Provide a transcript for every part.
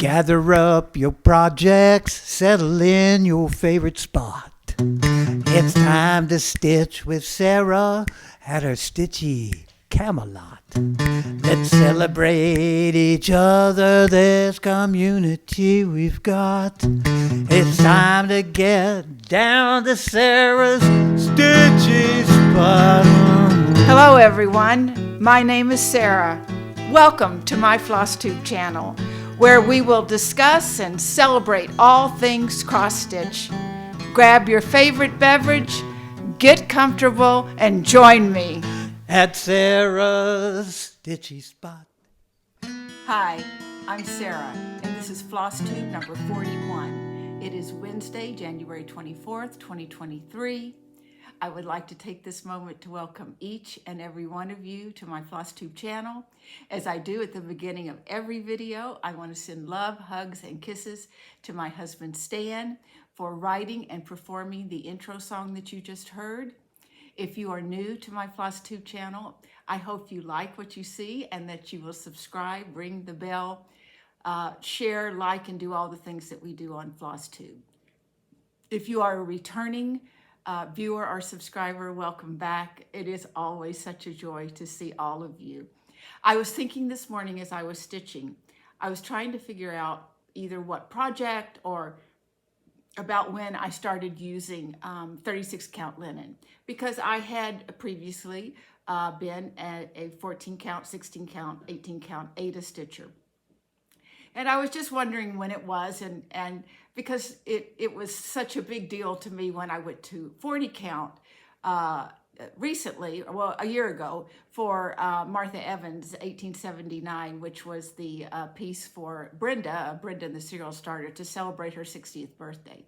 Gather up your projects, settle in your favorite spot. It's time to stitch with Sarah at her stitchy Camelot. Let's celebrate each other, this community we've got. It's time to get down to Sarah's stitchy spot. Hello everyone, my name is Sarah. Welcome to my FlossTube channel, where we will discuss and celebrate all things cross-stitch. Grab your favorite beverage, get comfortable, and join me at Sarah's stitchy spot. Hi, I'm Sarah, and this is FlossTube number 41. It is Wednesday, January 24th, 2023. I would like to take this moment to welcome each and every one of you to my FlossTube channel. As I do at the beginning of every video, I want to send love, hugs, and kisses to my husband Stan for writing and performing the intro song that you just heard. If you are new to my FlossTube channel, I hope you like what you see and that you will subscribe, ring the bell, share, like, and do all the things that we do on FlossTube. If you are a returning viewer or subscriber, welcome back. It is always such a joy to see all of you. I was thinking this morning as I was stitching, I was trying to figure out either what project or about when I started using 36 count linen, because I had previously been a 14 count, 16 count, 18 count Aida stitcher. And I was just wondering when it was, and because it was such a big deal to me when I went to 40 count recently, well, a year ago, for Martha Evans' 1879, which was the piece for Brenda and the Serial Starter, to celebrate her 60th birthday.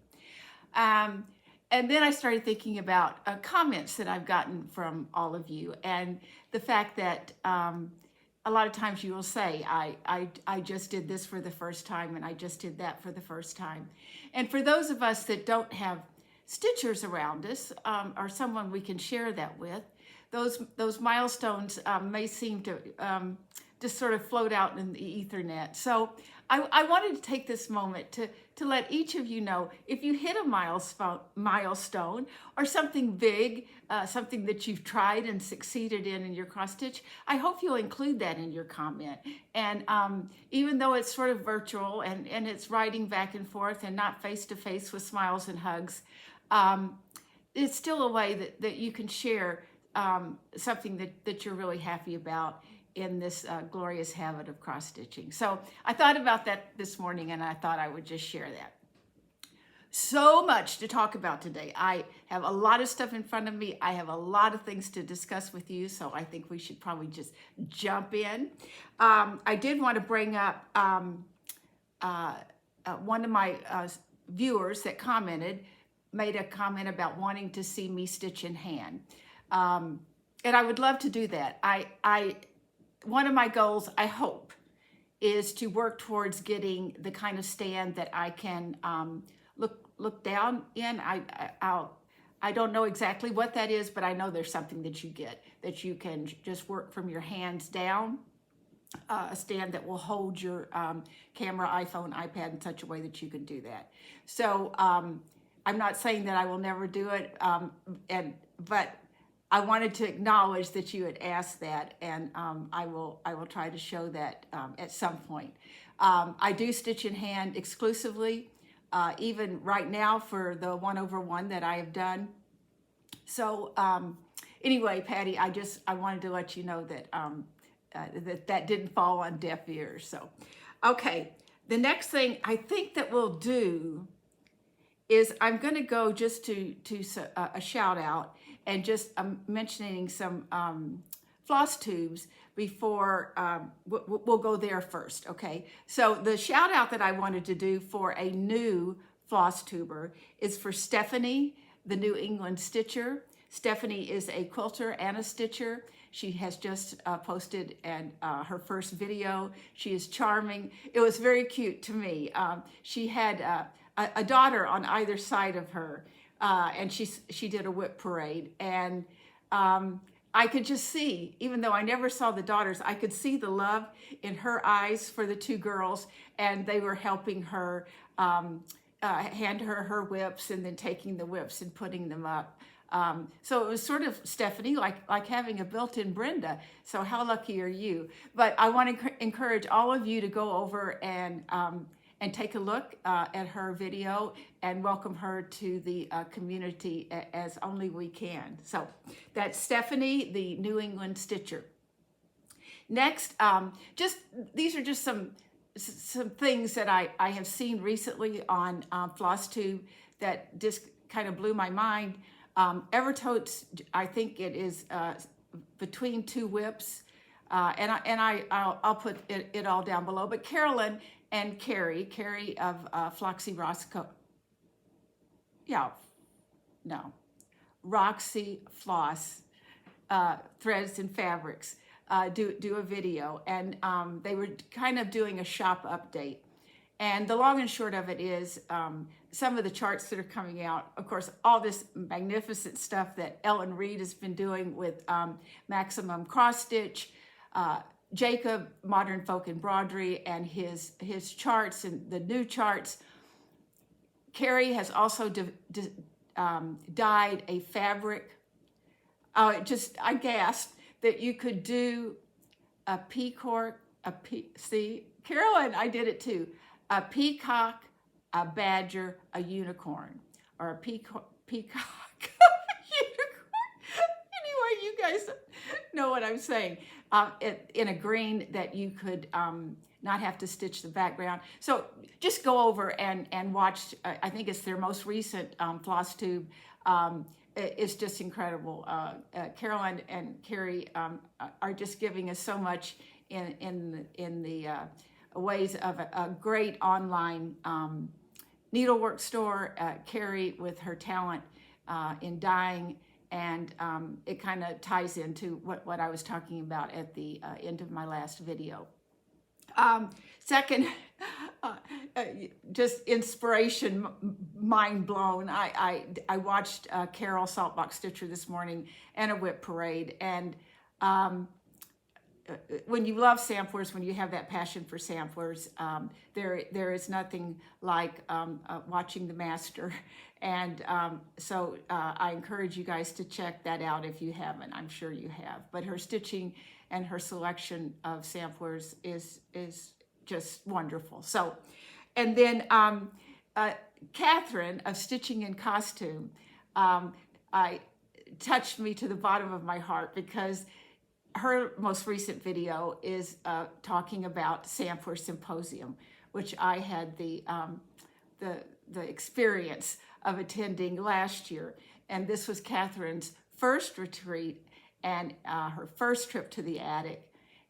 And then I started thinking about comments that I've gotten from all of you, and the fact that a lot of times you will say, I just did this for the first time, and I just did that for the first time. And for those of us that don't have stitchers around us, or someone we can share that with, those milestones may seem to just sort of float out in the Ethernet. So I wanted to take this moment to let each of you know, if you hit a milestone or something big, something that you've tried and succeeded in your cross stitch, I hope you'll include that in your comment. And even though it's sort of virtual and it's writing back and forth and not face-to-face with smiles and hugs, it's still a way that you can share something that you're really happy about in this glorious habit of cross-stitching. So I thought about that this morning, and I thought I would just share that. So much to talk about today. I have a lot of stuff in front of me. I have a lot of things to discuss with you, so I think we should probably just jump in. I did want to bring up one of my viewers that made a comment about wanting to see me stitch in hand. And I would love to do that. One of my goals, I hope, is to work towards getting the kind of stand that I can look down in. I don't know exactly what that is, but I know there's something that you get, that you can just work from your hands down, a stand that will hold your camera, iPhone, iPad in such a way that you can do that. So I'm not saying that I will never do it, but I wanted to acknowledge that you had asked that, and I will try to show that at some point. I do stitch in hand exclusively, even right now for the 1/1 that I have done. So anyway, Patty, I wanted to let you know that that didn't fall on deaf ears. So, okay, the next thing I think that we'll do is I'm going to go just to a shout out and just mentioning some FlossTubes before we'll go there first, okay? So the shout out that I wanted to do for a new FlossTuber is for Stephanie, the New England Stitcher. Stephanie is a quilter and a stitcher. She has just posted her first video. She is charming. It was very cute to me. She had a daughter on either side of her, and she did a whip parade, and I could just see, even though I never saw the daughters, I could see the love in her eyes for the two girls, and they were helping her hand her whips, and then taking the whips and putting them up. So it was sort of, Stephanie, like having a built-in Brenda. So how lucky are you? But I want to encourage all of you to go over and take a look at her video and welcome her to the community as only we can. So that's Stephanie, the New England Stitcher. Next, these are just some things that I have seen recently on FlossTube that just kind of blew my mind. Evertotes, I think it is between two whips, and I'll put it all down below. But Carolyn and Kerri of Floxy Roscoe, Roxy Floss Threads and Fabrics do a video, and they were kind of doing a shop update. And the long and short of it is some of the charts that are coming out, of course, all this magnificent stuff that Ellen Reed has been doing with Maximum Cross Stitch, Jacob, Modern Folk Embroidery, and his charts and the new charts. Kerri has also dyed a fabric. I gasped that you could do a peacock, see, Carolyn, I did it too. A peacock, a badger, a unicorn, or a peacock, unicorn. Anyway, you guys know what I'm saying. In a green that you could not have to stitch the background. So just go over and watch. I think it's their most recent FlossTube. It's just incredible. Carolyn and Kerri are just giving us so much in the ways of a great online needlework store. Kerri with her talent in dyeing, and it kind of ties into what I was talking about at the end of my last video. Second, just inspiration, mind blown. I watched Carol Saltbox Stitcher this morning and a whip parade, and when you love samplers, when you have that passion for samplers, there is nothing like watching the master. And so I encourage you guys to check that out if you haven't. I'm sure you have. But her stitching and her selection of samplers is just wonderful. So, and then Katherine of Stitching in Costume, touched me to the bottom of my heart, because her most recent video is talking about Sampler Symposium, which I had the experience of attending last year. And this was Katherine's first retreat and her first trip to the attic.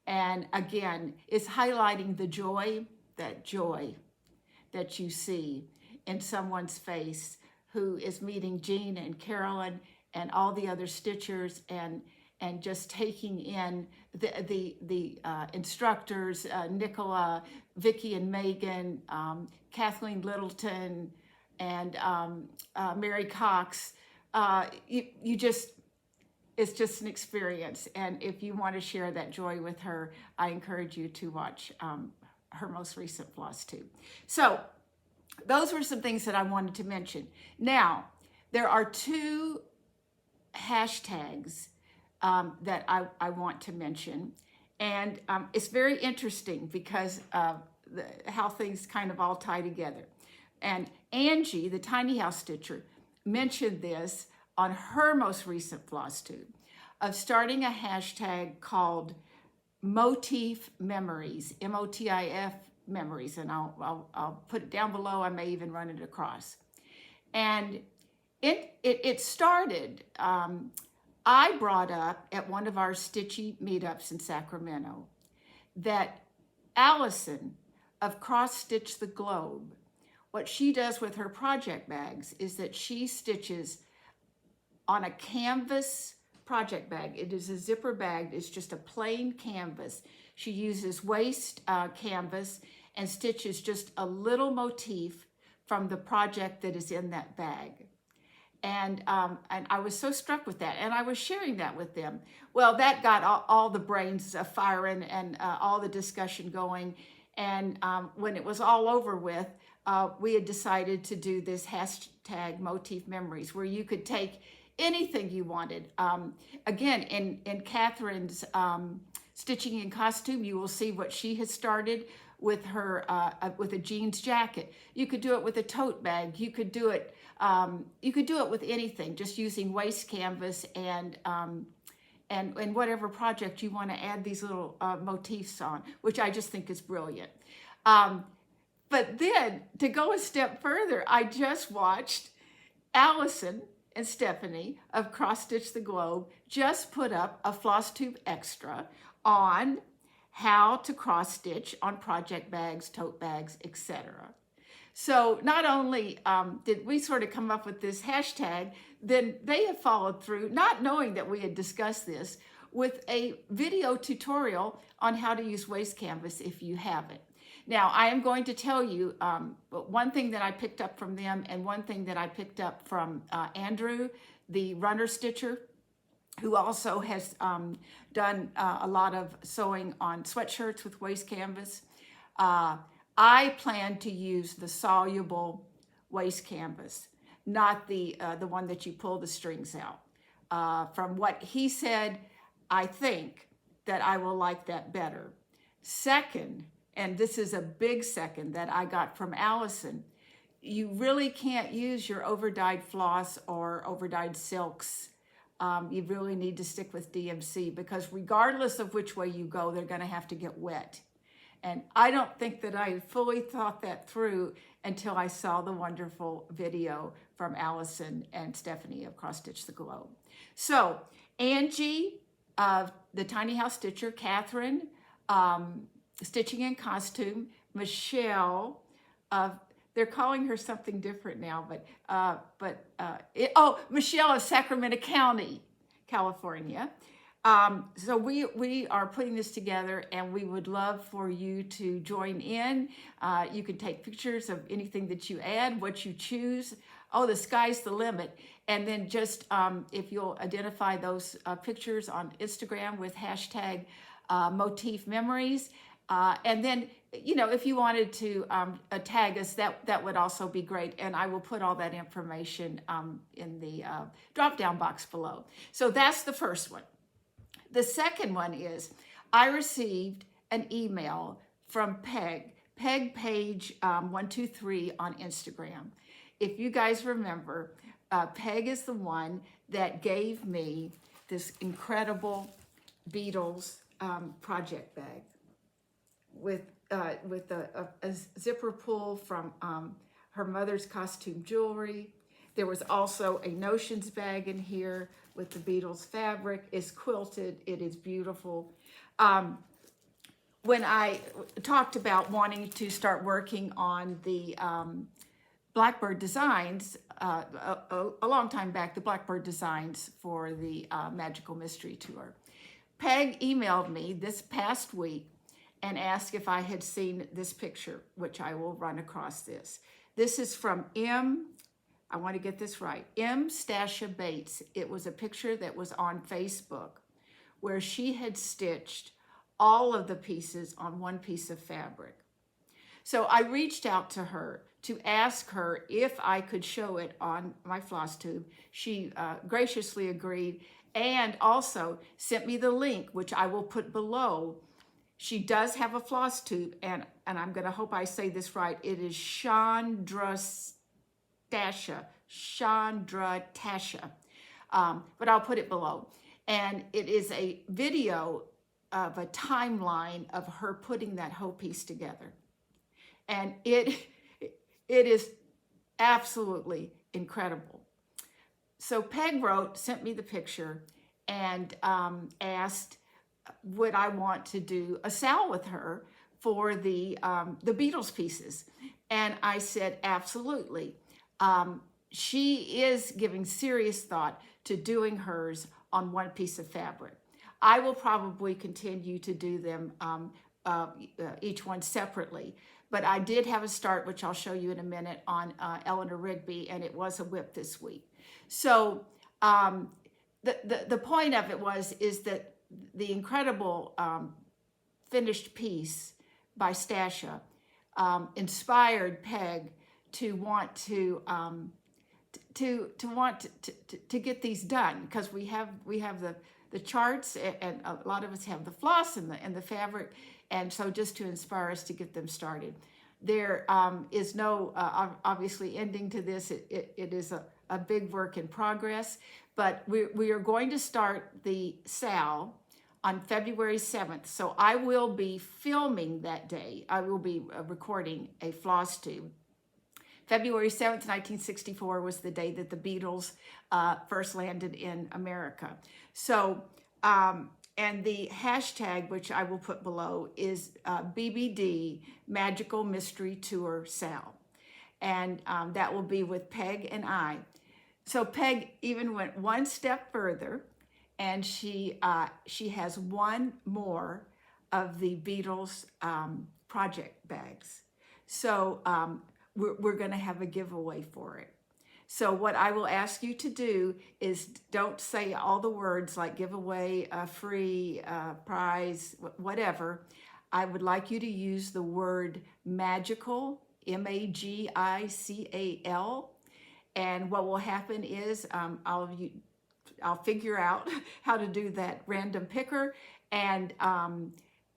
And again, it's highlighting the joy that you see in someone's face who is meeting Jean and Carolyn and all the other stitchers, and just taking in the instructors, Nicola, Vicki and Megan, Kathleen Littleton, and Mary Cox. It's just an experience. And if you want to share that joy with her, I encourage you to watch her most recent FlossTube. So those were some things that I wanted to mention. Now, there are two hashtags that I want to mention. And it's very interesting because of how things kind of all tie together. And Angi, the Tiny House Stitcher, mentioned this on her most recent FlossTube, of starting a hashtag called Motif Memories, M-O-T-I-F Memories, and I'll put it down below. I may even run it across. And it started, I brought up at one of our Stitchy meetups in Sacramento that Allison of Cross Stitch the Globe, what she does with her project bags is that she stitches on a canvas project bag. It is a zipper bag. It's just a plain canvas. She uses waste canvas and stitches just a little motif from the project that is in that bag. And I was so struck with that, and I was sharing that with them. Well, that got all the brains firing and all the discussion going. And when it was all over with, we had decided to do this hashtag motif memories, where you could take anything you wanted. Again, in Katherine's stitching in costume, you will see what she has started with her with a jeans jacket. You could do it with a tote bag. You could do it. You could do it with anything, just using waste canvas and whatever project you want to add these little motifs on, which I just think is brilliant. But then to go a step further, I just watched Allison and Stephanie of Cross Stitch the Globe just put up a FlossTube extra on how to cross stitch on project bags, tote bags, etc. So not only did we sort of come up with this hashtag, then they have followed through, not knowing that we had discussed this, with a video tutorial on how to use waste canvas if you haven't. Now, I am going to tell you one thing that I picked up from them, and one thing that I picked up from Andrew, the runner stitcher, who also has done a lot of sewing on sweatshirts with waste canvas. I plan to use the soluble waste canvas, not the one that you pull the strings out. From what he said, I think that I will like that better. Second, and this is a big second that I got from Allison, you really can't use your overdyed floss or overdyed silks. You really need to stick with DMC, because regardless of which way you go, they're going to have to get wet. And I don't think that I fully thought that through until I saw the wonderful video from Allison and Stephanie of Cross Stitch the Globe. So Angie of the Tiny House Stitcher, Katherine, Stitching in Costume, Michelle, they're calling her something different now, Michelle of Sacramento County, California. So we are putting this together, and we would love for you to join in. You can take pictures of anything that you add, what you choose. Oh, the sky's the limit. And then just if you'll identify those pictures on Instagram with hashtag motif memories. And then, if you wanted to tag us, that would also be great. And I will put all that information in the drop-down box below. So that's the first one. The second one is, I received an email from Peg Page 123 on Instagram. If you guys remember, Peg is the one that gave me this incredible Beatles project bag with a zipper pull from her mother's costume jewelry. There was also a Notions bag in here with the Beatles fabric. It's quilted. It is beautiful. When I talked about wanting to start working on the Blackbird designs, a long time back, the Blackbird designs for the Magical Mystery Tour, Peg emailed me this past week and asked if I had seen this picture, which I will run across this. This is from I want to get this right, Stasha Bates. It was a picture that was on Facebook where she had stitched all of the pieces on one piece of fabric. So I reached out to her to ask her if I could show it on my FlossTube. She graciously agreed, and also sent me the link, which I will put below. She does have a FlossTube, and I'm going to hope I say this right. It is Chandra Tasha, but I'll put it below. And it is a video of a timeline of her putting that whole piece together. And it is absolutely incredible. So Peg sent me the picture, and asked, would I want to do a sal with her for the Beatles pieces? And I said, absolutely. She is giving serious thought to doing hers on one piece of fabric. I will probably continue to do them each one separately. But I did have a start, which I'll show you in a minute, on Eleanor Rigby, and it was a whip this week. So the point of it is that the incredible finished piece by Stasha inspired Peg to want to get these done, because we have the charts, and a lot of us have the floss and the fabric, and so just to inspire us to get them started. There is no obviously ending to this. It is a big work in progress, but we are going to start the SAL on February 7th. So I will be filming that day. I will be recording a FlossTube. February 7th, 1964 was the day that the Beatles first landed in America. So, and the hashtag, which I will put below, is BBD, Magical Mystery Tour Sal. And that will be with Peg and I. So Peg even went one step further, and she has one more of the Beatles project bags. So we're going to have a giveaway for it. So what I will ask you to do is, don't say all the words like giveaway, free, prize, whatever. I would like you to use the word magical, MAGICAL. And what will happen is I'll figure out how to do that random picker, and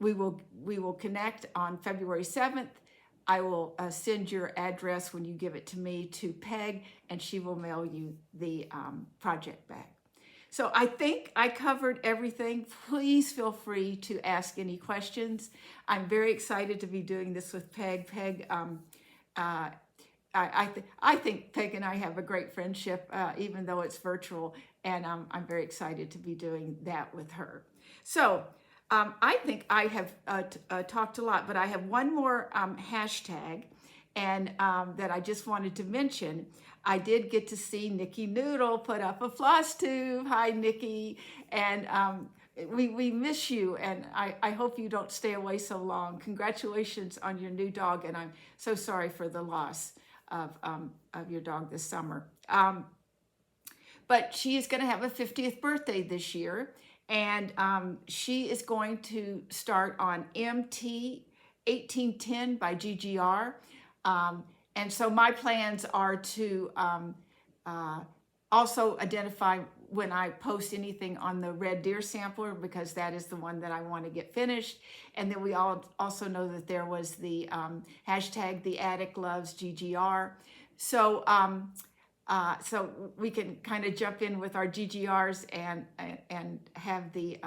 we will connect on February 7th. I will send your address when you give it to me to Peg, and she will mail you the project bag. So I think I covered everything. Please feel free to ask any questions. I'm very excited to be doing this with Peg. Peg, I think Peg and I have a great friendship, even though it's virtual, and I'm very excited to be doing that with her. So I think I have talked a lot, but I have one more hashtag, and that I just wanted to mention. I did get to see Nicky Noodle put up a FlossTube. Hi, Nicky. And we miss you, and I hope you don't stay away so long. Congratulations on your new dog, and I'm so sorry for the loss of your dog this summer. But she is going to have a 50th birthday this year, and she is going to start on MT 1810 by GGR. And so my plans are to also identify when I post anything on the Red Deer sampler, because that is the one that I want to get finished. And then we all also know that there was the hashtag The Attic Loves GGR. So so we can kind of jump in with our GGRs and have the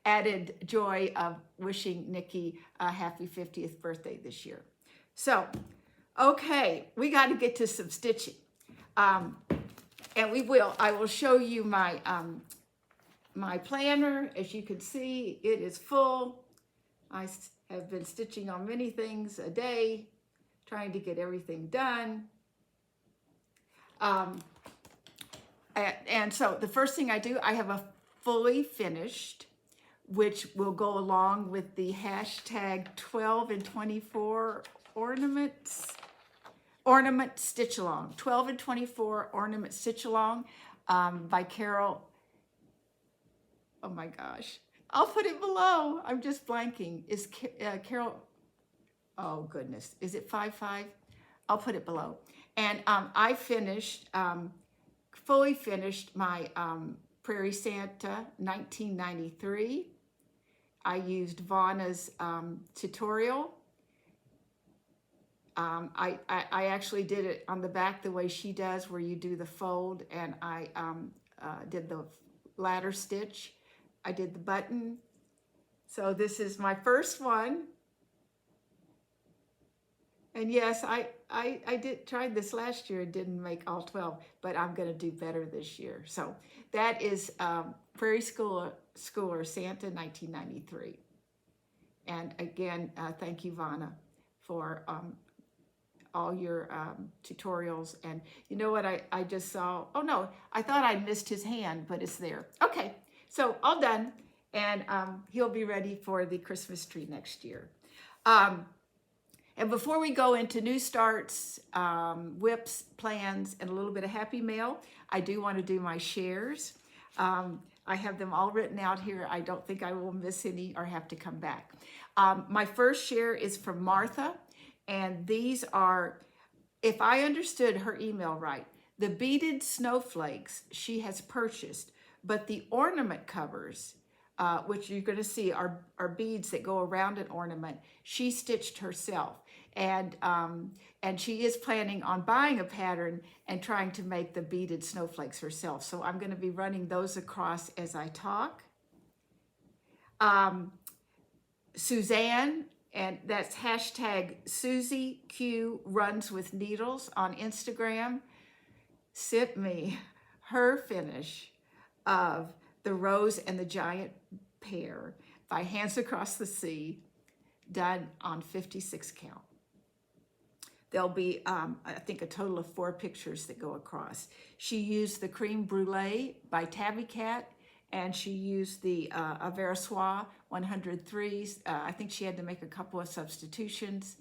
added joy of wishing Nicky a happy 50th birthday this year. So, okay, we got to get to some stitching. And we will. I will show you my my planner. As you can see, it is full. I have been stitching on many things a day, trying to get everything done. And so the first thing I do, I have a fully finished, which will go along with the hashtag 12 and 24 ornament stitch along, 12 and 24 ornament stitch along by Carol. Oh my gosh, I'll put it below. I'm just blanking. Is Carol, oh goodness, is it 5-5? I'll put it below. And I finished, fully finished my Prairie Santa 1993. I used Vonna's tutorial. I actually did it on the back the way she does, where you do the fold, and I did the ladder stitch. I did the button. So this is my first one. And yes, I did try this last year and didn't make all 12, but I'm going to do better this year. So that is Prairie Schooler Santa 1993. And again, thank you, Vonna, for all your tutorials. And you know what I just saw? Oh no, I thought I missed his hand, but it's there. Okay, so all done. And he'll be ready for the Christmas tree next year. And before we go into new starts, whips, plans, and a little bit of happy mail, I do want to do my shares. I have them all written out here. I don't think I will miss any or have to come back. My first share is from Martha, and these are, if I understood her email right, the beaded snowflakes she has purchased, but the ornament covers, which you're going to see are beads that go around an ornament, she stitched herself. And she is planning on buying a pattern and trying to make the beaded snowflakes herself. So I'm going to be running those across as I talk. Suzanne, and that's hashtag SusieQ_runs_with_needles on Instagram, sent me her finish of the Rose and the Giant Pear by Hands Across the Sea, done on 56 count. There'll be, I think, a total of 4 pictures that go across. She used the Cream Brulee by Tabby Cat, and she used the Versoix 103s. I think she had to make a couple of substitutions,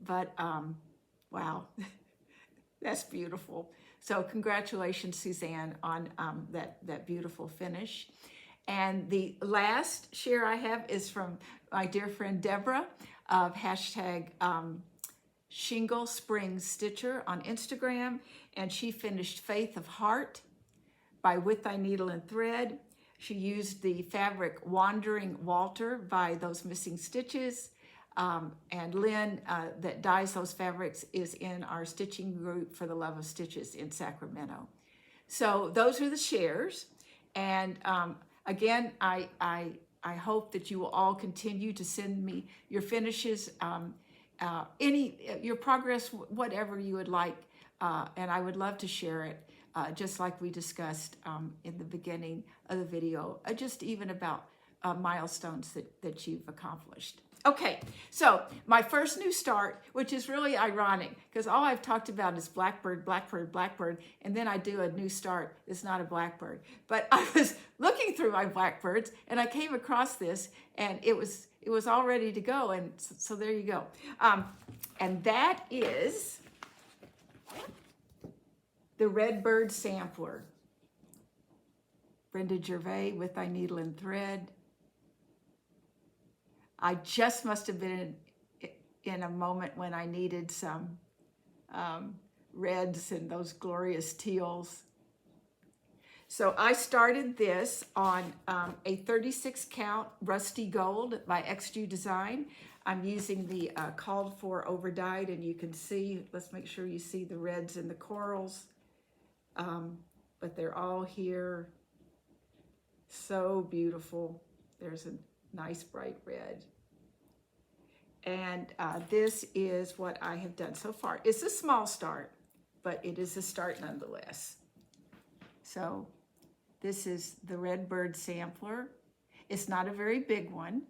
but wow, that's beautiful. So congratulations, Suzanne, on that beautiful finish. And the last share I have is from my dear friend Deborah of hashtag Shingle Spring Stitcher on Instagram, and she finished Faith of Heart by With Thy Needle and Thread. She used the fabric Wandering Walter by Those Missing Stitches, and Lynn that dyes those fabrics is in our stitching group for the Love of Stitches in Sacramento. So those are the shares, and again, I hope that you will all continue to send me your finishes, your progress, whatever you would like, and I would love to share it, just like we discussed in the beginning of the video, just even about milestones that you've accomplished. Okay, so my first new start, which is really ironic because all I've talked about is blackbird, blackbird, blackbird, and then I do a new start. It's not a blackbird, but I was looking through my blackbirds and I came across this, and it was all ready to go, and so there you go. And that is the Redbird Sampler. Brenda Gervais, With Thy Needle and Thread. I just must have been in a moment when I needed some reds and those glorious teals. So I started this on a 36 count Rusty Gold by XG Design. I'm using the called for overdyed, and you can see, let's make sure you see the reds and the corals, but they're all here. So beautiful. There's a nice bright red. And this is what I have done so far. It's a small start, but it is a start nonetheless. So this is the Redbird Sampler. It's not a very big one.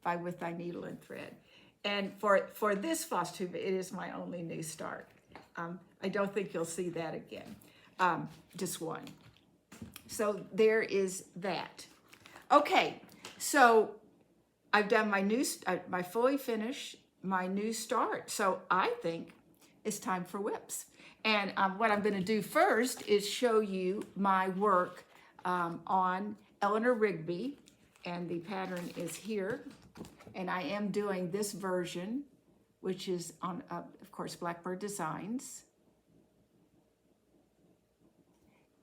By With Thy Needle and Thread. And for this FlossTube, it is my only new start. I don't think you'll see that again, just one. So there is that. Okay, so I've done my fully finished, my new start. So I think it's time for whips. And what I'm gonna do first is show you my work on Eleanor Rigby, and the pattern is here. And I am doing this version, which is on, of course, Blackbird Designs.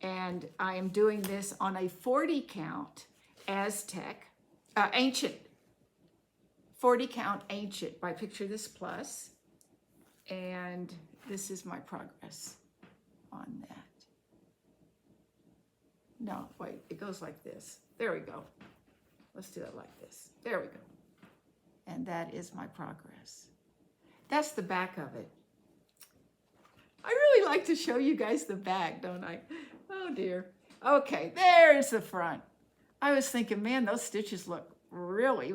And I am doing this on a 40 count Aztec, ancient, 40 count ancient by Picture This Plus. And this is my progress on that. No, wait, it goes like this. There we go. Let's do it like this. There we go. And that is my progress. That's the back of it. I really like to show you guys the back, don't I? Oh dear. Okay, there's the front. I was thinking, man, those stitches look really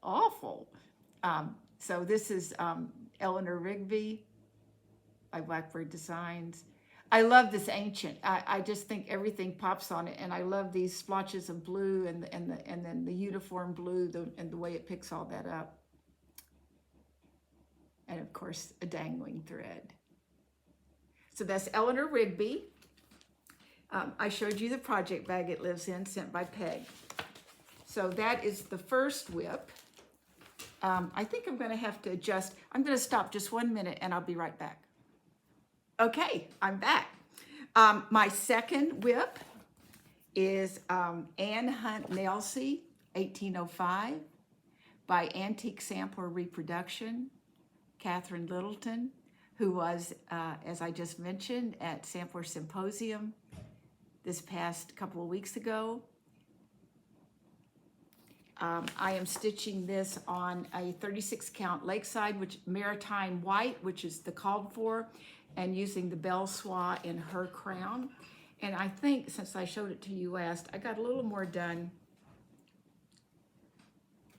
awful. So this is Eleanor Rigby by Blackbird Designs. I love this ancient. I just think everything pops on it, and I love these splotches of blue and then the uniform blue and the way it picks all that up. And of course, a dangling thread. So that's Eleanor Rigby. I showed you the project bag it lives in, sent by Peg. So that is the first whip. I think I'm going to have to adjust. I'm going to stop just 1 minute and I'll be right back. Okay, I'm back. My second whip is Anne Hunt Nelsey, 1805, by Antique Sampler Reproduction, Katherine Littleton, who was, as I just mentioned, at Sampler Symposium this past couple of weeks ago. I am stitching this on a 36 count Lakeside, which Maritime White, which is the called for, and using the bell soie in her crown. And I think since I showed it to you last, I got a little more done.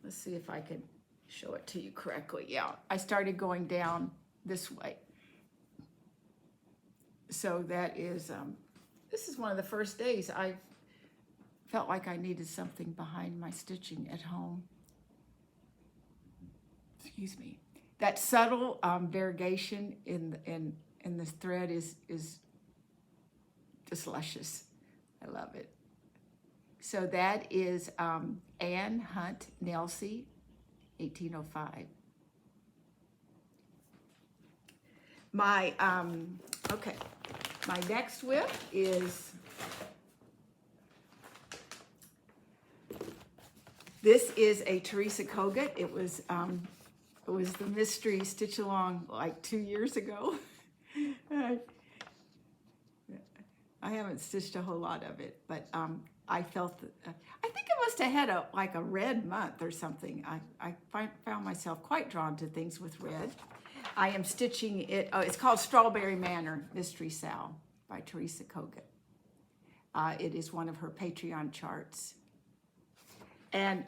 Let's see if I can show it to you correctly. Yeah, I started going down this way. So that is, this is one of the first days I felt like I needed something behind my stitching at home. Excuse me. That subtle variegation in this thread is just luscious. I love it. So that is Anne Hunt Nelsey, 1805. My next whip is this is a Teresa Kogut. It was the mystery stitch along like 2 years ago. I haven't stitched a whole lot of it, but I felt that, I think I must have had a red month or something. I found myself quite drawn to things with red. I am stitching it, it's called Strawberry Manor Mystery Sal by Teresa Kogut. It is one of her Patreon charts. And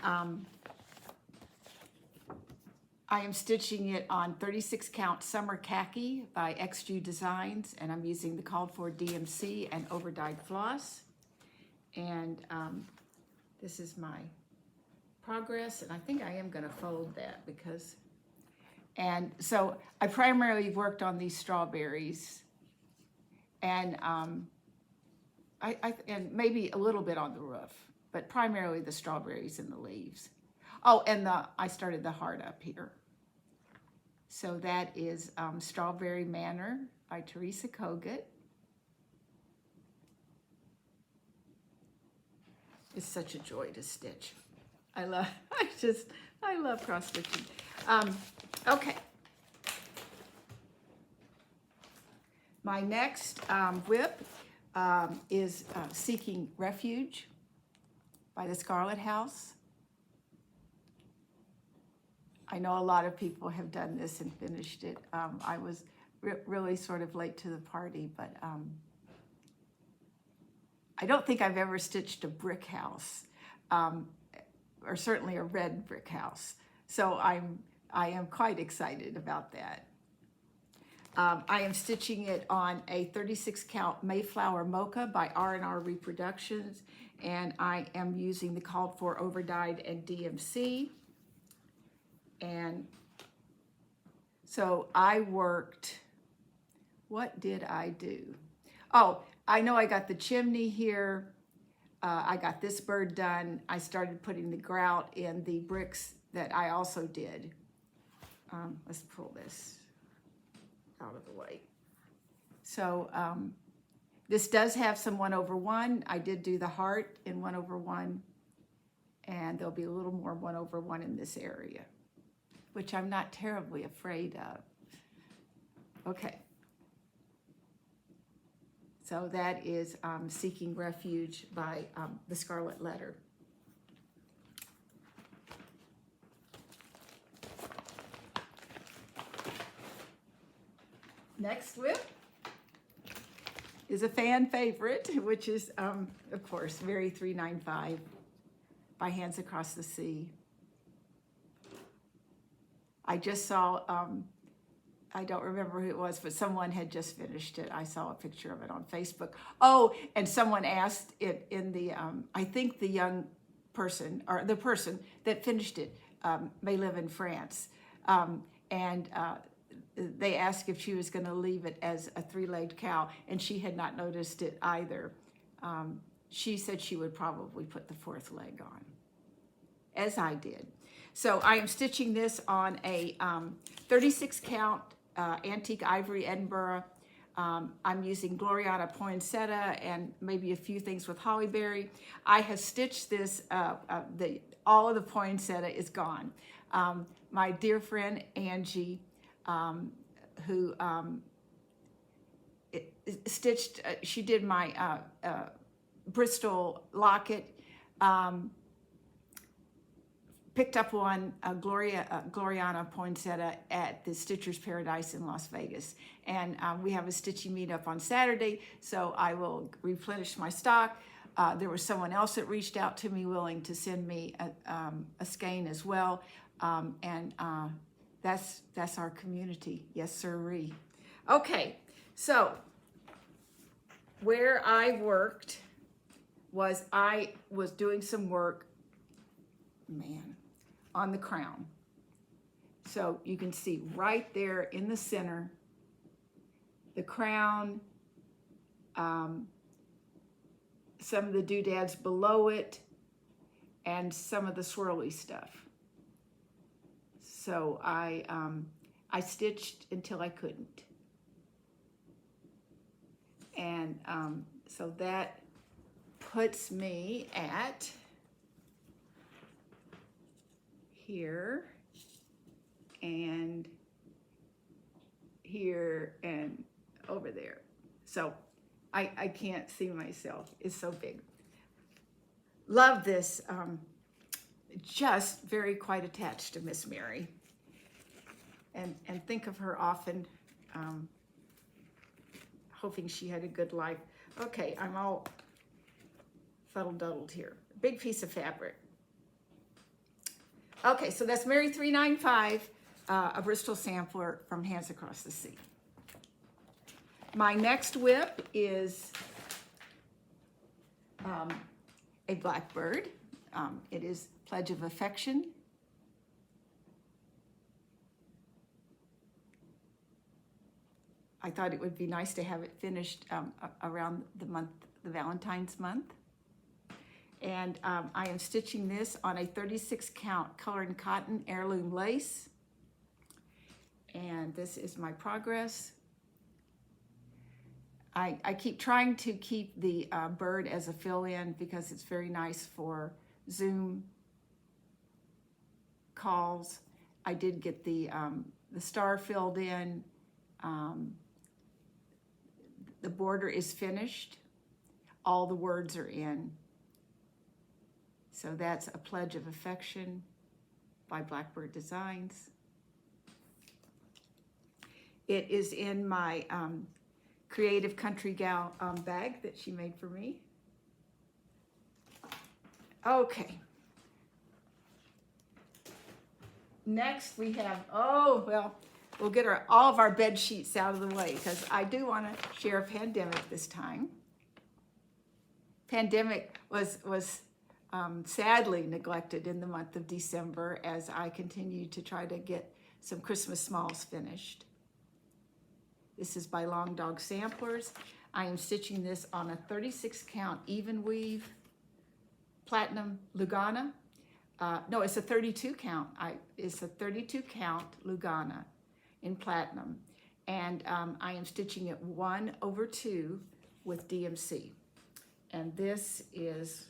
I am stitching it on 36 count Summer Khaki by XU Designs, and I'm using the called for DMC and overdyed floss. And this is my progress, and I think I am going to fold that because, and so I primarily worked on these strawberries, and and maybe a little bit on the roof, but primarily the strawberries and the leaves. Oh, and I started the heart up here. So that is Strawberry Manor by Teresa Kogut. It's such a joy to stitch. I love cross stitching. Okay. My next whip is Seeking Refuge by the Scarlet House. I know a lot of people have done this and finished it. I was really sort of late to the party, but I don't think I've ever stitched a brick house, or certainly a red brick house. So I am quite excited about that. I am stitching it on a 36 count Mayflower Mocha by R&R Reproductions, and I am using the called for overdyed and DMC. And so I worked, what did I do? Oh, I know I got the chimney here. I got this bird done. I started putting the grout in the bricks that I also did. Let's pull this out of the way. So this does have some 1/1. I did do the heart in 1/1, and there'll be a little more 1/1 in this area, which I'm not terribly afraid of. Okay. So that is Seeking Refuge by the Scarlet Letter. Next whip is a fan favorite, which is, of course, Very 395 by Hands Across the Sea. I just saw I don't remember who it was, but someone had just finished it. I saw a picture of it on Facebook. Oh, and someone asked it in the, I think the young person, or the person that finished it, may live in France. And they asked if she was going to leave it as a 3-legged cow, and she had not noticed it either. She said she would probably put the 4th leg on, as I did. So I am stitching this on a 36 count antique ivory Edinburgh. I'm using Gloriana poinsettia and maybe a few things with hollyberry. I have stitched this, all of the poinsettia is gone. My dear friend Angi, who stitched, she did my Bristol locket, picked up one Gloriana poinsettia at the Stitcher's Paradise in Las Vegas. And we have a stitching meetup on Saturday, so I will replenish my stock. There was someone else that reached out to me willing to send me a skein as well. And that's our community. Yes, sirree. Okay, so where I worked was I was doing some work, on the crown. So you can see right there in the center, the crown, some of the doodads below it, and some of the swirly stuff. So I stitched until I couldn't. And so that puts me at here and here and over there. So I can't see myself. It's so big. Love this. Just very quite attached to Miss Mary. And think of her often, hoping she had a good life. Okay, I'm all fuddle-duddled here. Big piece of fabric. Okay, so that's Mary 395, a Bristol sampler from Hands Across the Sea. My next whip is a blackbird. It is Pledge of Affection. I thought it would be nice to have it finished around the Valentine's month. And I am stitching this on a 36 count colored cotton heirloom lace. And this is my progress. I keep trying to keep the bird as a fill-in because it's very nice for Zoom calls. I did get the star filled in. The border is finished. All the words are in. So that's A Pledge of Affection by Blackbird Designs. It is in my Creative Country Gal bag that she made for me. Okay. Next we have, we'll get all of our bed sheets out of the way because I do want to share Pandemic this time. Pandemic was sadly neglected in the month of December as I continued to try to get some Christmas smalls finished. This is by Long Dog Samplers. I am stitching this on a 36 count even weave platinum Lugana. No, it's a 32 count. It's a 32 count Lugana in platinum. And I am stitching it 1/2 with DMC. And this is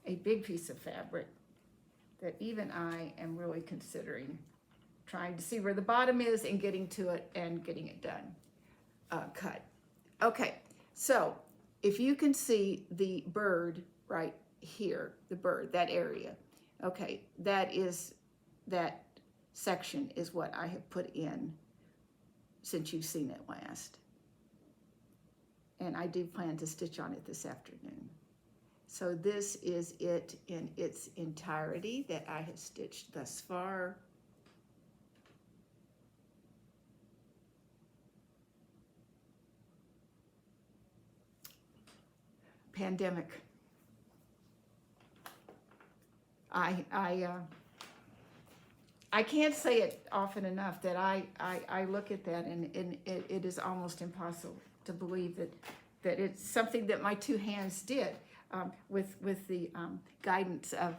a big piece of fabric that even I am really considering trying to see where the bottom is and getting to it and getting it done, cut. Okay, so if you can see the bird right here, the bird, that area, okay, that section is what I have put in since you've seen it last. And I do plan to stitch on it this afternoon. So this is it in its entirety that I have stitched thus far. pandemic. I can't say it often enough that I look at that and it is almost impossible to believe that it's something that my two hands did with the guidance of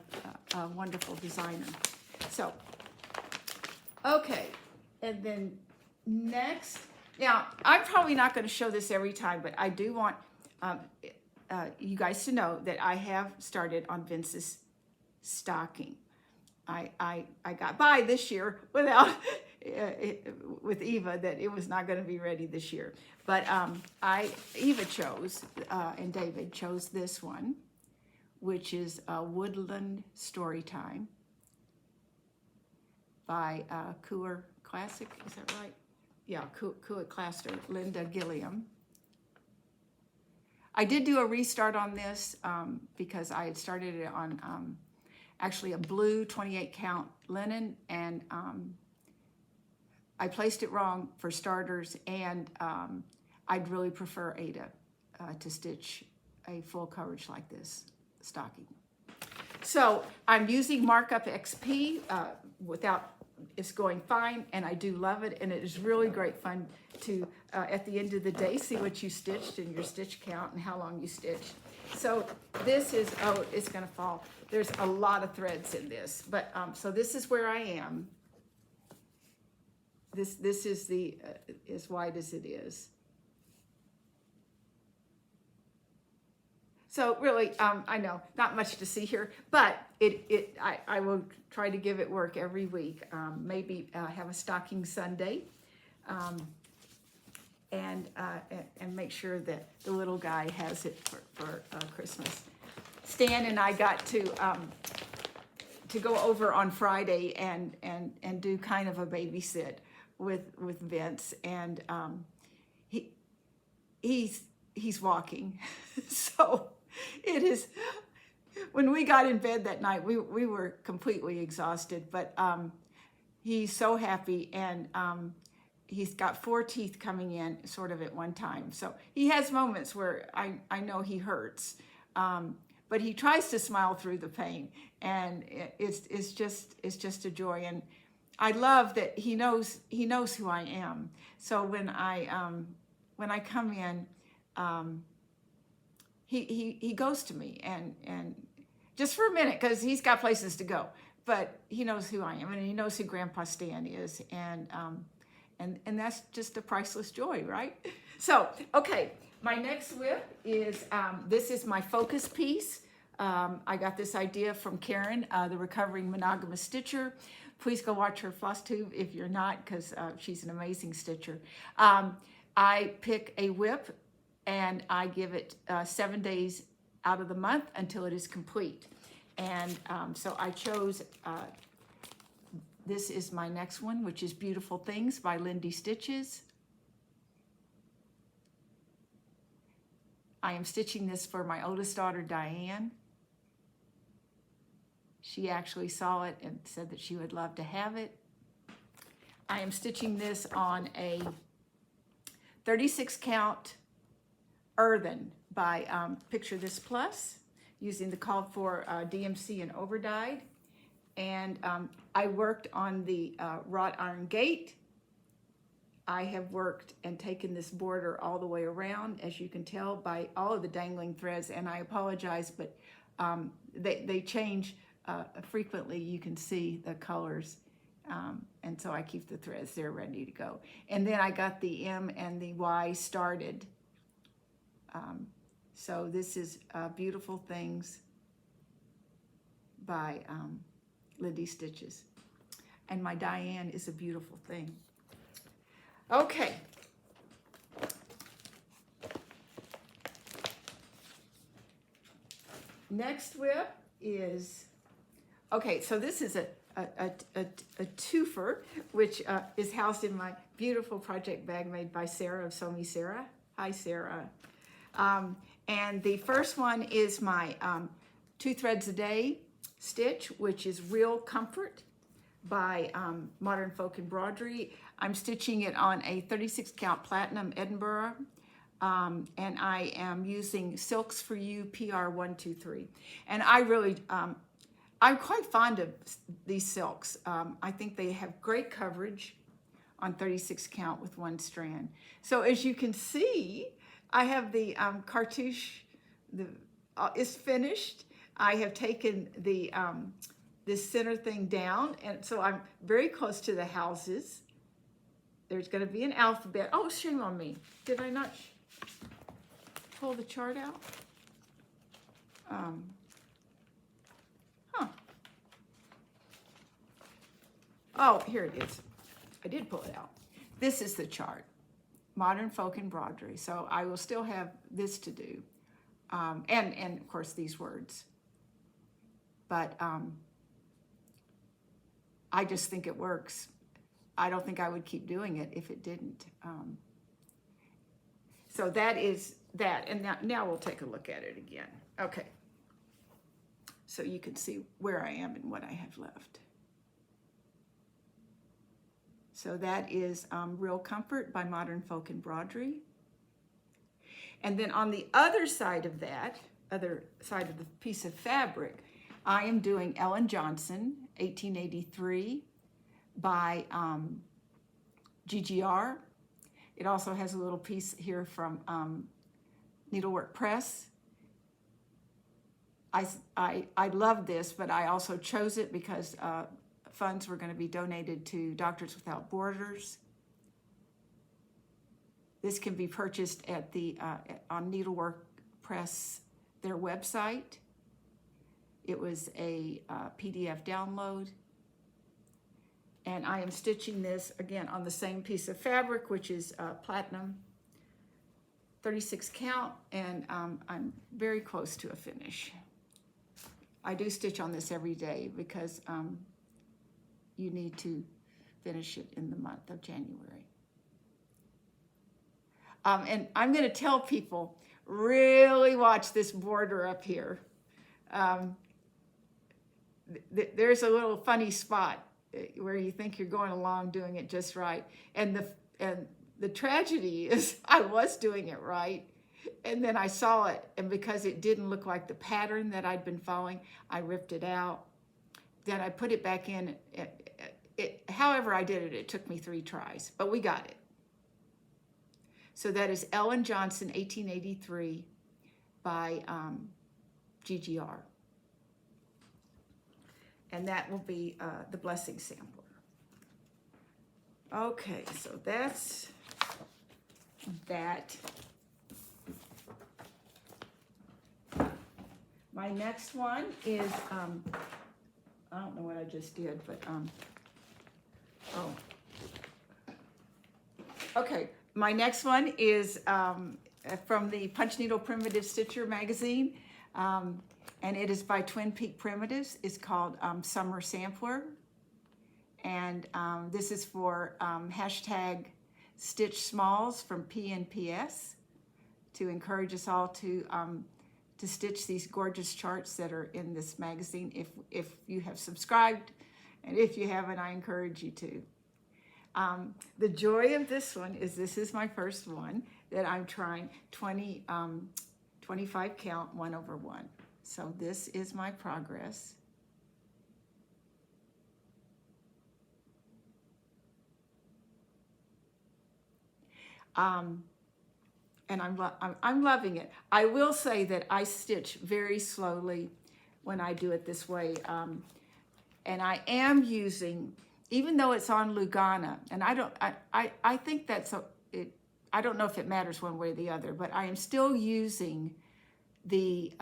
a wonderful designer. So, okay, and then next, now I'm probably not going to show this every time, but I do want you guys to know that I have started on Vince's stocking. I got by this year without with Eva that it was not going to be ready this year, but Eva chose and David chose this one, which is Woodland Storytime by Cooler Classic. Is that right? Yeah, Cooler Classic, Linda Gilliam. I did do a restart on this because I had started it on actually a blue 28 count linen, and I placed it wrong for starters, and I'd really prefer Ada to stitch a full coverage like this stocking. So I'm using Markup XP without, it's going fine, and I do love it, and it is really great fun to, at the end of the day, see what you stitched and your stitch count and how long you stitched. So this is, oh, it's gonna fall. There's a lot of threads in this, but so this is where I am. This is the as wide as it is. So really, I know not much to see here, but I will try to give it work every week. Maybe have a stocking Sunday, and make sure that the little guy has it for Christmas. Stan and I got to go over on Friday and do kind of a babysit with Vince, and he's walking, so it is. When we got in bed that night, we were completely exhausted, but he's so happy, and he's got 4 teeth coming in sort of at one time. So he has moments where I know he hurts, but he tries to smile through the pain, and it's just a joy. And I love that he knows who I am. So when I come in, he goes to me and just for a minute, because he's got places to go, but he knows who I am, and he knows who Grandpa Stan is, and that's just a priceless joy, right? So, okay, my next whip is, this is my focus piece. I got this idea from Karen, the Recovering Monogamous Stitcher. Please go watch her FlossTube if you're not, because she's an amazing stitcher. I pick a whip and I give it 7 days out of the month until it is complete. And so I chose, this is my next one, which is Beautiful Things by Lindy Stitches. I am stitching this for my oldest daughter, Diane. She actually saw it and said that she would love to have it. I am stitching this on a 36 count earthen by Picture This Plus, using the called for DMC and overdyed. And I worked on the wrought iron gate. I have worked and taken this border all the way around, as you can tell by all of the dangling threads, and I apologize, but they change frequently. You can see the colors, and so I keep the threads there ready to go. And then I got the M and the Y started. So this is Beautiful Things by Lindy Stitches. And my Diane is a beautiful thing. Okay. Next whip is, okay, so this is a twofer, which is housed in my beautiful project bag made by Sarah of Sew Me Sarah. Hi, Sarah. And the first one is my 2 threads a day stitch, which is Real Comfort by Modern Folk Embroidery. I'm stitching it on a 36 count platinum Edinburgh and I am using Silks for You PR123. And I really, I'm quite fond of these silks. I think they have great coverage on 36 count with one strand. So as you can see, I have the cartouche, is finished. I have taken the this center thing down, and so I'm very close to the houses. There's going to be an alphabet. Oh, shame on me. Did I not pull the chart out? Oh, here it is. I did pull it out. This is the chart, Modern Folk Embroidery. So I will still have this to do, and of course these words. But I just think it works. I don't think I would keep doing it if it didn't. So that is that. And now we'll take a look at it again. Okay. So you can see where I am and what I have left. So that is Real Comfort by Modern Folk Embroidery. And then on the other side of that, other side of the piece of fabric, I am doing Ellen Johnson, 1883 by GGR. It also has a little piece here from Needlework Press. I love this, but I also chose it because funds were going to be donated to Doctors Without Borders. This can be purchased at the on Needlework Press, their website. It was a PDF download. And I am stitching this again on the same piece of fabric, which is platinum, 36 count, and I'm very close to a finish. I do stitch on this every day because you need to finish it in the month of January. And I'm going to tell people, really watch this border up here. There's a little funny spot where you think you're going along doing it just right. And the tragedy is I was doing it right. And then I saw it, and because it didn't look like the pattern that I'd been following, I ripped it out. Then I put it back in. However I did it, it took me 3 tries, but we got it. So that is Ellen Johnson, 1883 by GGR. And that will be the blessing sampler. Okay, so that's that. My next one is, I don't know what I just did, but, oh. Okay, my next one is from the Punch Needle Primitive Stitcher magazine, and it is by Twin Peak Primitives. It's called Summer Sampler, and this is for hashtag Stitch Smalls from PNPS to encourage us all to stitch these gorgeous charts that are in this magazine. If you have subscribed, and if you haven't, I encourage you to. The joy of this one is this is my first one that I'm trying 25 count 1/1. So this is my progress. And I'm loving it. I will say that I stitch very slowly when I do it this way. And I am using, even though it's on Lugana, and I think that's, I don't know if it matters one way or the other, but I am still using the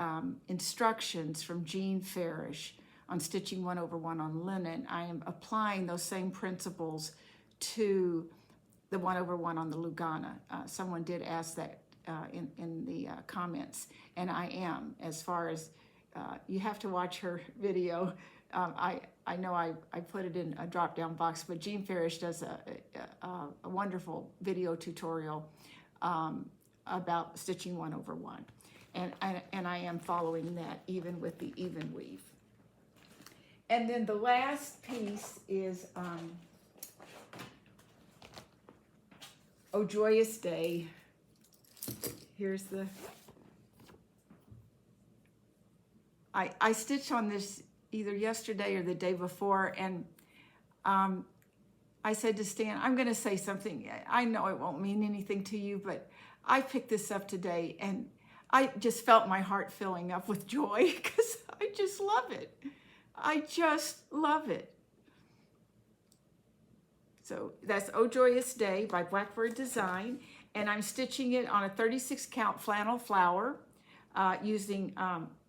instructions from Jean Farish on stitching 1/1 on linen. I am applying those same principles to the 1/1 on the Lugana. Someone did ask that in the comments, and I am, as far as, you have to watch her video. I know I put it in a drop-down box, but Jean Farish does a wonderful video tutorial about stitching 1/1. And I am following that even with the even weave. And then the last piece is Oh Joyous Day. Here's the, I stitched on this either yesterday or the day before, and I said to Stan, I'm going to say something. I know it won't mean anything to you, but I picked this up today, and I just felt my heart filling up with joy because I just love it. I just love it. So that's Oh Joyous Day by Blackbird Design, and I'm stitching it on a 36 count flannel flower using,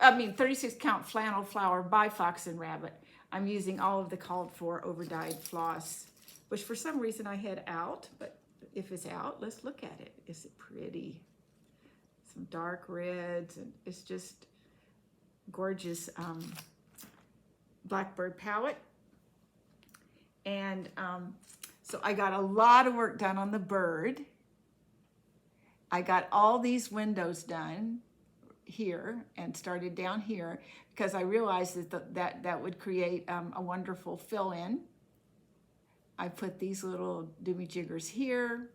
36 count flannel flower by Fox and Rabbit. I'm using all of the called for overdyed floss, which for some reason I had out, but if it's out, let's look at it. Is it pretty? Some dark reds, and it's just gorgeous Blackbird palette. And so I got a lot of work done on the bird. I got all these windows done here and started down here because I realized that would create a wonderful fill-in. I put these little doobie jiggers here.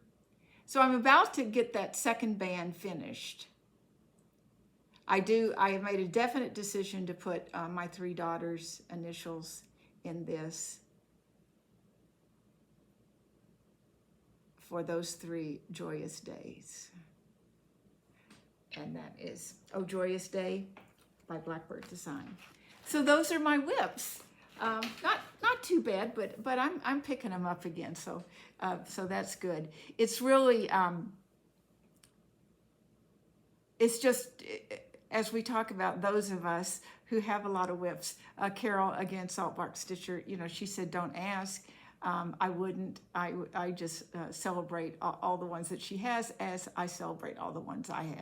So I'm about to get that second band finished. I have made a definite decision to put my 3 daughters' initials in this for those 3 joyous days. And that is Oh Joyous Day by Blackbird Design. So those are my whips. Not too bad, but I'm picking them up again, so that's good. It's really it's just as we talk about those of us who have a lot of whips. Carol, again, Saltbark Stitcher, she said don't ask. I wouldn't. I just celebrate all the ones that she has as I celebrate all the ones I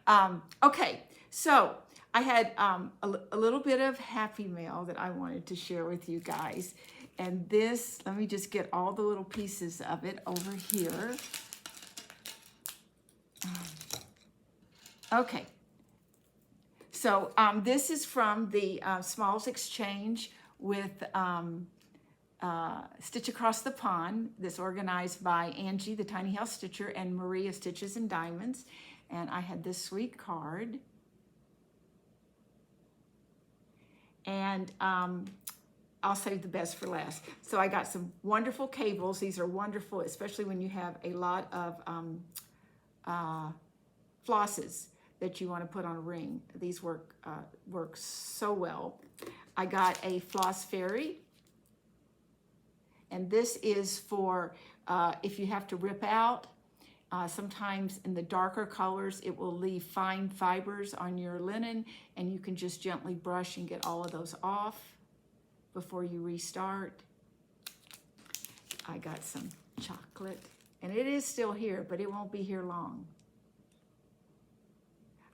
have. Okay, so I had a little bit of happy mail that I wanted to share with you guys. And this, let me just get all the little pieces of it over here. Okay. So this is from the Smalls Exchange with Stitch Across the Pond. This organized by Angie, the Tiny House Stitcher, and Maria Stitches and Diamonds. And I had this sweet card. And I'll save the best for last. So I got some wonderful cables. These are wonderful, especially when you have a lot of flosses that you want to put on a ring. These work so well. I got a floss fairy. And this is for if you have to rip out. Sometimes in the darker colors, it will leave fine fibers on your linen, and you can just gently brush and get all of those off before you restart. I got some chocolate, and it is still here, but it won't be here long.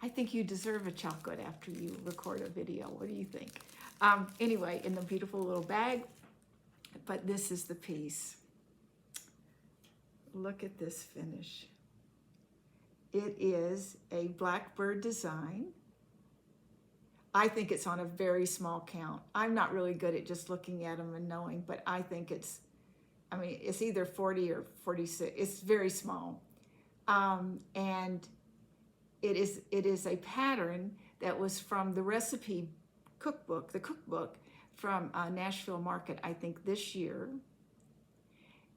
I think you deserve a chocolate after you record a video. What do you think? Anyway, in the beautiful little bag, but this is the piece. Look at this finish. It is a Blackbird Design. I think it's on a very small count. I'm not really good at just looking at them and knowing, but I think it's either 40 or 46. It's very small. And it is a pattern that was from the recipe cookbook, the cookbook from Nashville Market, I think this year.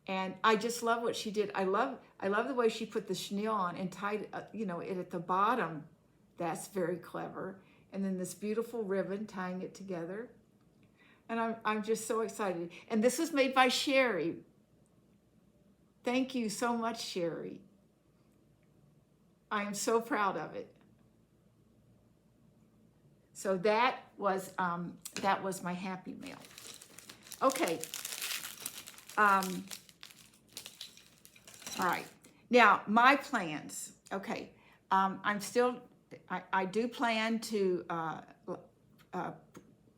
And I just love what she did. I love the way she put the chenille on and tied it at the bottom. That's very clever. And then this beautiful ribbon tying it together. And I'm just so excited. And this was made by Sherry. Thank you so much, Sherry. I am so proud of it. So that was my happy mail. Okay. All right, now my plans. Okay, I do plan to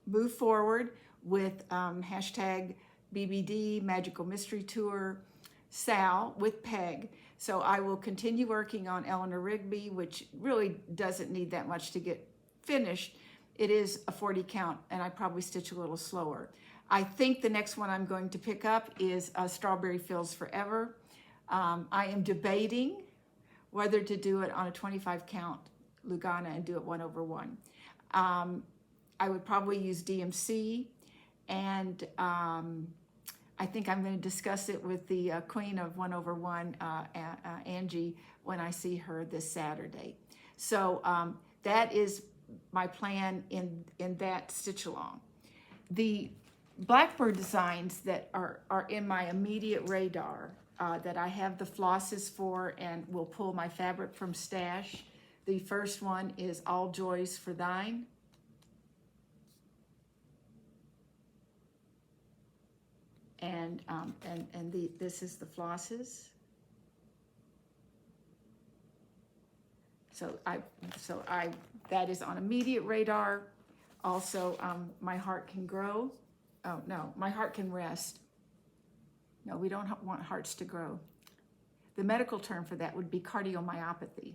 move forward with hashtag BBD Magical Mystery Tour Sal with Peg. So I will continue working on Eleanor Rigby, which really doesn't need that much to get finished. It is a 40 count, and I probably stitch a little slower. I think the next one I'm going to pick up is Strawberry Fields Forever. I am debating whether to do it on a 25 count Lugana and do it 1/1. I would probably use DMC, and I think I'm going to discuss it with the queen of 1/1, Angi, when I see her this Saturday. So that is my plan in that stitch along. The Blackbird designs that are in my immediate radar that I have the flosses for and will pull my fabric from stash. The first one is All Joys for Thine. And this is the flosses. So that is on immediate radar. Also, My Heart Can Grow. Oh no, My Heart Can Rest. No, we don't want hearts to grow. The medical term for that would be cardiomyopathy.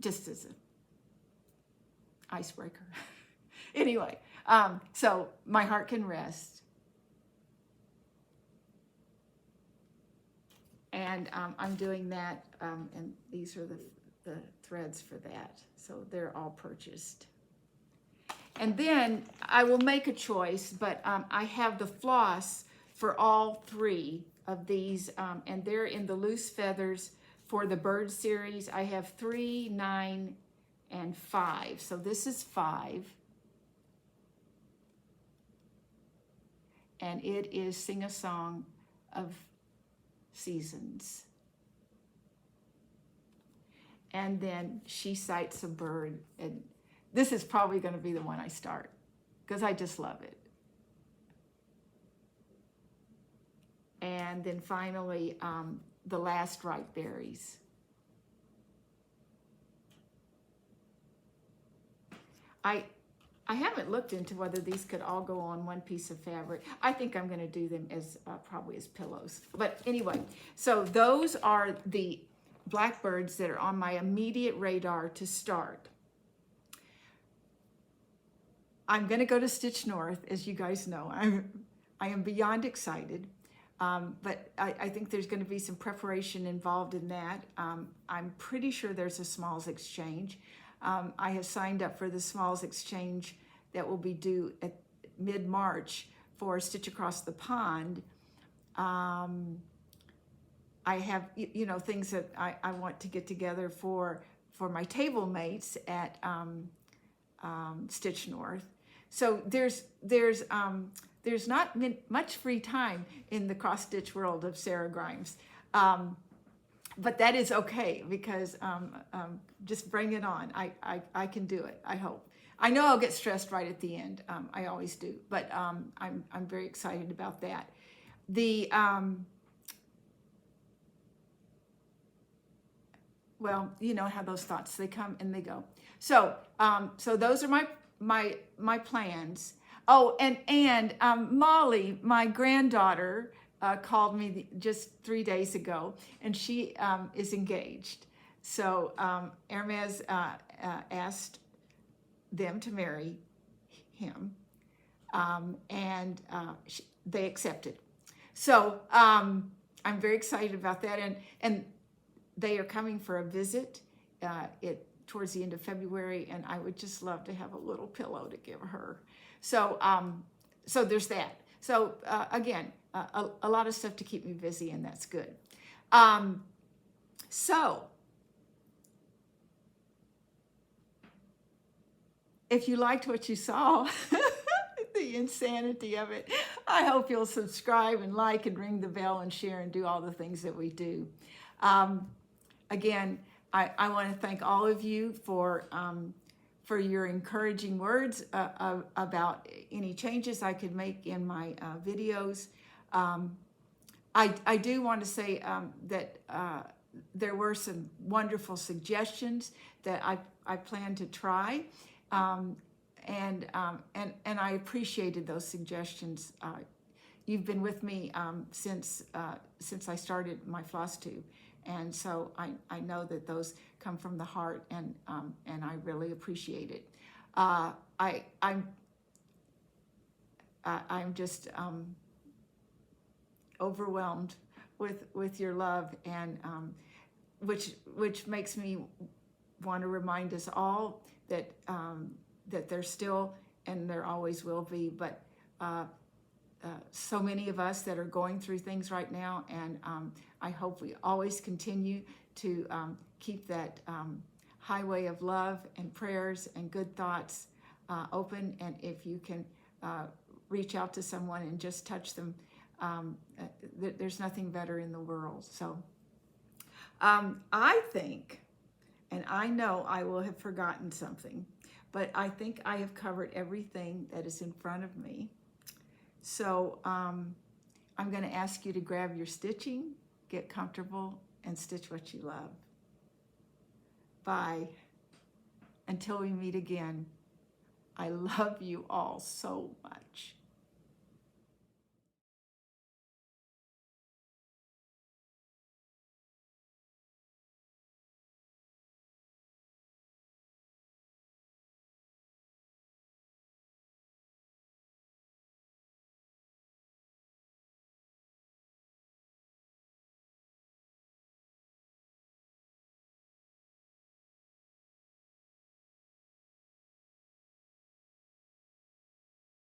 Just as an icebreaker. Anyway, so My Heart Can Rest. And I'm doing that, and these are the threads for that. So they're all purchased. And then I will make a choice, but I have the floss for all three of these, and they're in the loose feathers for the bird series. I have 3, 9, and 5. So this is 5. And it is Sing a Song of Seasons. And then She Sights a Bird. And this is probably going to be the one I start because I just love it. And then finally, The Last Ripe Berries. I haven't looked into whether these could all go on one piece of fabric. I think I'm going to do them as probably as pillows. But anyway, so those are the Blackbirds that are on my immediate radar to start. I'm going to go to Stitch North, as you guys know. I am beyond excited. But I think there's going to be some preparation involved in that. I'm pretty sure there's a Smalls Exchange. I have signed up for the Smalls Exchange that will be due at mid-March for Stitch Across the Pond. I have, things that I want to get together for my table mates at Stitch North. So there's not much free time in the cross-stitch world of Sarah Grimes. But that is okay because just bring it on. I can do it, I hope. I know I'll get stressed right at the end. I always do, but I'm very excited about that. Well, you know how those thoughts, they come and they go. So those are my plans. Oh, and Molly, my granddaughter, called me just 3 days ago, and she is engaged. So Hermes asked them to marry him, and they accepted. So I'm very excited about that, and they are coming for a visit towards the end of February, and I would just love to have a little pillow to give her. So so there's that. So again, a lot of stuff to keep me busy, and that's good. So if you liked what you saw, the insanity of it, I hope you'll subscribe and like and ring the bell and share and do all the things that we do. Again, I want to thank all of you for your encouraging words about any changes I could make in my videos. I do want to say that there were some wonderful suggestions that I plan to try, and I appreciated those suggestions. You've been with me since I started my FlossTube. And so I know that those come from the heart, and I really appreciate it. I'm just overwhelmed with your love, and which makes me want to remind us all that that there's still, and there always will be, but so many of us that are going through things right now, and I hope we always continue to keep that highway of love and prayers and good thoughts open. And if you can reach out to someone and just touch them, there's nothing better in the world. So I think, and I know I will have forgotten something, but I think I have covered everything that is in front of me. So I'm going to ask you to grab your stitching, get comfortable, and stitch what you love. Bye. Until we meet again, I love you all so much.